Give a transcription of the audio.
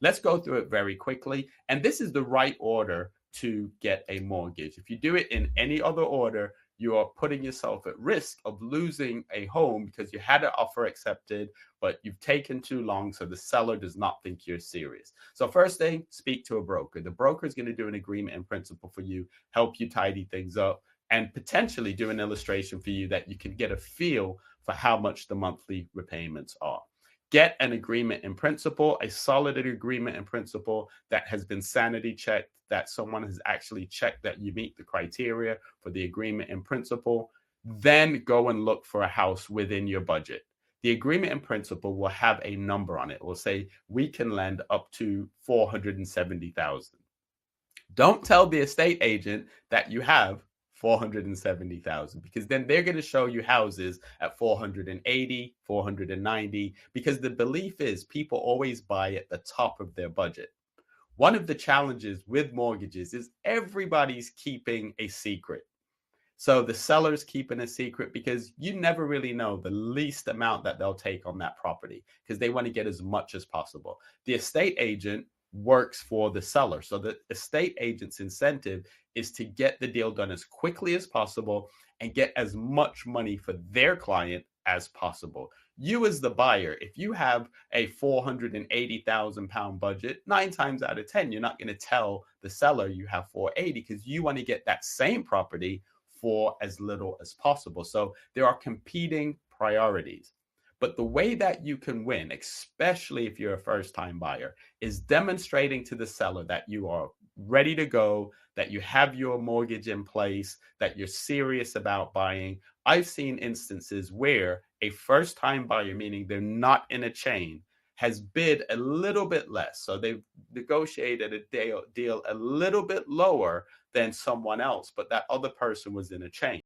Let's go through it very quickly. And this is the right order to get a mortgage. If you do it in any other order, you are putting yourself at risk of losing a home because you had an offer accepted, but you've taken too long. So the seller does not think you're serious. So, first thing, speak to a broker. The broker is going to do an agreement in principle for you, help you tidy things up, and potentially do an illustration for you that you can get a feel for how much the monthly repayments are. Get an agreement in principle, a solid agreement in principle that has been sanity checked, that someone has actually checked that you meet the criteria for the agreement in principle. Then go and look for a house within your budget. The agreement in principle will have a number on it. It will say we can lend up to 470,000. Don't tell the estate agent that you have 470,000 because then they're going to show you houses at 480, 490 because the belief is people always buy at the top of their budget. One of the challenges with mortgages is everybody's keeping a secret. So the seller's keeping a secret because you never really know the least amount that they'll take on that property because they want to get as much as possible. The estate agent works for the seller. So the estate agent's incentive is to get the deal done as quickly as possible and get as much money for their client as possible. You, as the buyer, if you have a £480,000 budget, 9 times out of 10, you're not going to tell the seller you have 480 because you want to get that same property for as little as possible. So there are competing priorities. But the way that you can win, especially if you're a first time buyer, is demonstrating to the seller that you are ready to go, that you have your mortgage in place, that you're serious about buying. I've seen instances where a first time buyer, meaning they're not in a chain, has bid a little bit less. So they've negotiated a deal a little bit lower than someone else, but that other person was in a chain.